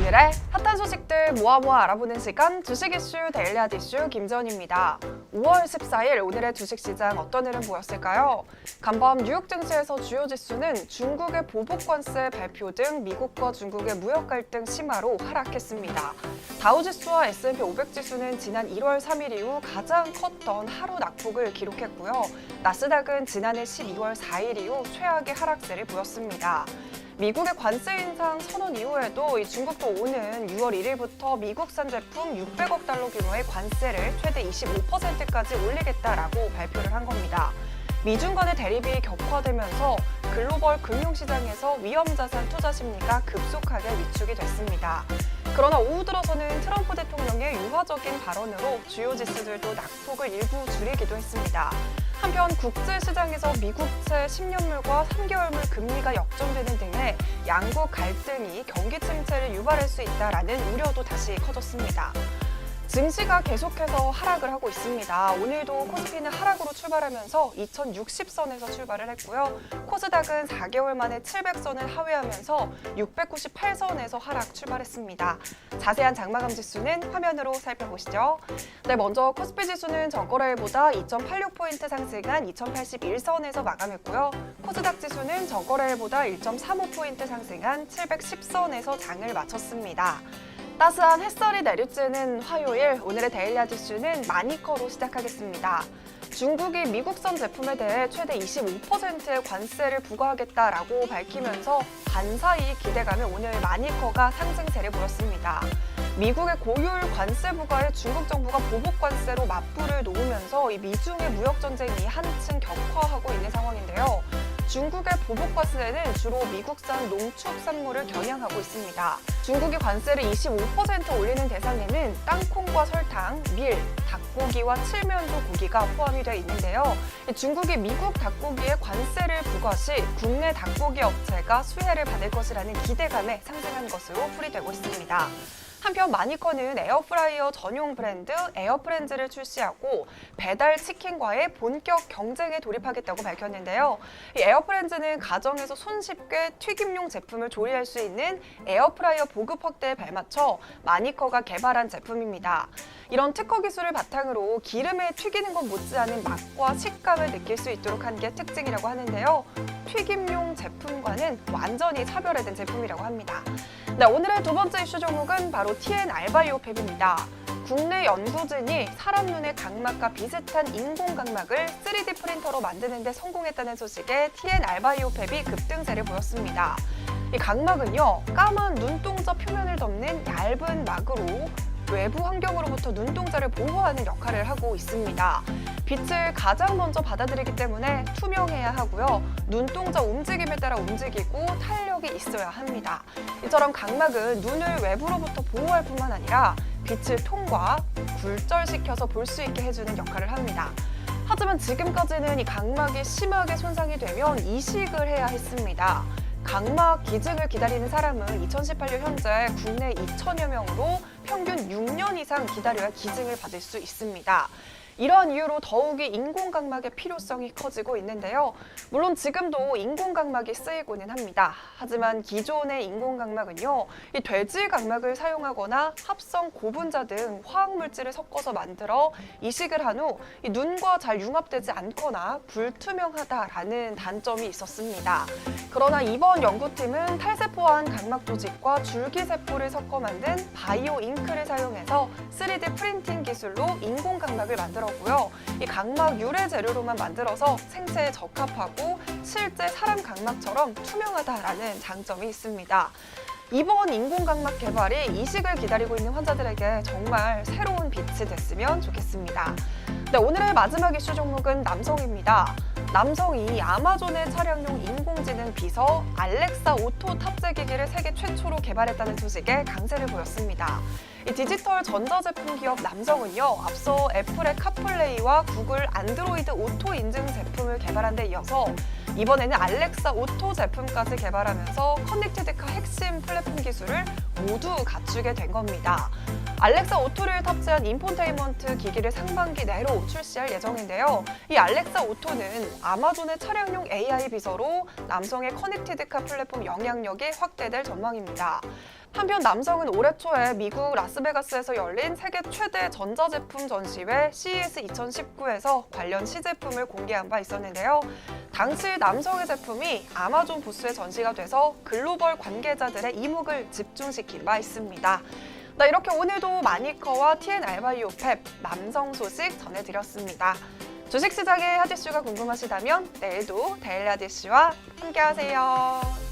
오늘의 핫한 소식들 모아 알아보는 시간 주식 이슈 데일리 핫 이슈 김지연입니다. 5월 14일 오늘의 주식시장 어떤 흐름 보였을까요? 간밤 뉴욕 증시에서 주요 지수는 중국의 보복관세 발표 등 미국과 중국의 무역 갈등 심화로 하락했습니다. 다우지수와 S&P 500 지수는 지난 1월 3일 이후 가장 컸던 하루 낙폭을 기록했고요. 나스닥은 지난해 12월 4일 이후 최악의 하락세를 보였습니다. 미국의 관세 인상 선언 이후에도 중국도 오는 6월 1일부터 미국산 제품 600억 달러 규모의 관세를 최대 25%까지 올리겠다라고 발표를 한 겁니다. 미중 간의 대립이 격화되면서 글로벌 금융시장에서 위험자산 투자 심리가 급속하게 위축이 됐습니다. 그러나 오후 들어서는 트럼프 대통령의 유화적인 발언으로 주요 지수들도 낙폭을 일부 줄이기도 했습니다. 한편 국제시장에서 미국채 10년물과 3개월물 금리가 역전되는 등의 양국 갈등이 경기 침체를 유발할 수 있다라는 우려도 다시 커졌습니다. 증시가 계속해서 하락을 하고 있습니다. 오늘도 코스피는 하락으로 출발하면서 2060선에서 출발을 했고요. 코스닥은 4개월 만에 700선을 하회하면서 698선에서 하락 출발했습니다. 자세한 장마감 지수는 화면으로 살펴보시죠. 네, 먼저 코스피 지수는 전거래일보다 2.86포인트 상승한 2081선에서 마감했고요. 코스닥 지수는 전거래일보다 1.35포인트 상승한 710선에서 장을 마쳤습니다. 따스한 햇살이 내리쬐는 화요일, 오늘의 데일리 핫 이슈는 마니커로 시작하겠습니다. 중국이 미국산 제품에 대해 최대 25%의 관세를 부과하겠다라고 밝히면서 반사이 기대감에 오늘 마니커가 상승세를 보였습니다. 미국의 고율 관세 부과에 중국 정부가 보복 관세로 맞불을 놓으면서 이 미중의 무역 전쟁이 한층 격화하고 있는 상황인데요. 중국의 보복 관세는 주로 미국산 농축산물을 겨냥하고 있습니다. 중국이 관세를 25% 올리는 대상에는 땅콩과 설탕, 밀, 닭고기와 칠면조 고기가 포함이 되어 있는데요. 중국이 미국 닭고기에 관세를 부과 시 국내 닭고기 업체가 수혜를 받을 것이라는 기대감에 상승한 것으로 풀이되고 있습니다. 한편 마니커는 에어프라이어 전용 브랜드 에어프렌즈를 출시하고 배달 치킨과의 본격 경쟁에 돌입하겠다고 밝혔는데요. 이 에어프렌즈는 가정에서 손쉽게 튀김용 제품을 조리할 수 있는 에어프라이어 보급 확대에 발맞춰 마니커가 개발한 제품입니다. 이런 특허 기술을 바탕으로 기름에 튀기는 것 못지않은 맛과 식감을 느낄 수 있도록 한 게 특징이라고 하는데요. 튀김용 제품과는 완전히 차별화된 제품이라고 합니다. 네, 오늘의 두 번째 이슈 종목은 바로 TNR바이오팹입니다. 국내 연구진이 사람 눈의 각막과 비슷한 인공 각막을 3D 프린터로 만드는 데 성공했다는 소식에 TNR바이오팹이 급등세를 보였습니다. 이 각막은요, 까만 눈동자 표면을 덮는 얇은 막으로 외부 환경으로부터 눈동자를 보호하는 역할을 하고 있습니다. 빛을 가장 먼저 받아들이기 때문에 투명해야 하고요. 눈동자 움직임에 따라 움직이고 탄력이 있어야 합니다. 이처럼 각막은 눈을 외부로부터 보호할 뿐만 아니라 빛을 통과, 굴절시켜서 볼 수 있게 해주는 역할을 합니다. 하지만 지금까지는 이 각막이 심하게 손상이 되면 이식을 해야 했습니다. 각막 기증을 기다리는 사람은 2018년 현재 국내 2천여 명으로 평균 6년 이상 기다려야 기증을 받을 수 있습니다. 이러한 이유로 더욱이 인공각막의 필요성이 커지고 있는데요. 물론 지금도 인공각막이 쓰이고는 합니다. 하지만 기존의 인공각막은요, 이 돼지각막을 사용하거나 합성 고분자 등 화학물질을 섞어서 만들어 이식을 한 후 눈과 잘 융합되지 않거나 불투명하다라는 단점이 있었습니다. 그러나 이번 연구팀은 탈세포화한 각막 조직과 줄기세포를 섞어 만든 바이오 잉크를 사용해서 3D 프린팅 기술로 인공각막을 만들었고요. 이 각막 유래 재료로만 만들어서 생체에 적합하고 실제 사람 각막처럼 투명하다라는 장점이 있습니다. 이번 인공각막 개발이 이식을 기다리고 있는 환자들에게 정말 새로운 빛이 됐으면 좋겠습니다. 네, 오늘의 마지막 이슈 종목은 남성입니다. 남성이 아마존의 차량용 인공지능 비서 알렉사 오토 탑재 기기를 세계 최초로 개발했다는 소식에 강세를 보였습니다. 이 디지털 전자제품 기업 남성은요, 앞서 애플의 카플레이와 구글 안드로이드 오토 인증 제품을 개발한 데 이어서 이번에는 알렉사 오토 제품까지 개발하면서 커넥티드카 핵심 플랫폼 기술을 모두 갖추게 된 겁니다. 알렉사 오토를 탑재한 인포테인먼트 기기를 상반기 내로 출시할 예정인데요. 이 알렉사 오토는 아마존의 차량용 AI 비서로 남성의 커넥티드카 플랫폼 영향력이 확대될 전망입니다. 한편 남성은 올해 초에 미국 라스베가스에서 열린 세계 최대 전자제품 전시회 CES 2019에서 관련 시제품을 공개한 바 있었는데요. 당시 남성의 제품이 아마존 부스에 전시가 돼서 글로벌 관계자들의 이목을 집중시킨 바 있습니다. 이렇게 오늘도 마니커와 TN알바이오팹 남성 소식 전해드렸습니다. 주식시장의 핫이슈가 궁금하시다면 내일도 데일리 핫이슈와 함께하세요.